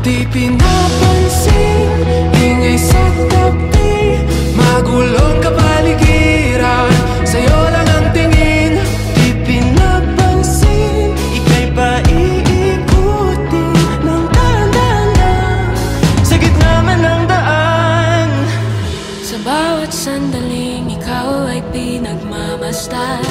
Di pinapansin, ingay sa tabi, magulong kapaligiran, sa'yo lang ang tingin. Di pinapansin, ika'y paiikutin ng dahan-dahan sa gitna man ng daan. Sa bawat sandaling ikaw ay pinagmamasdan,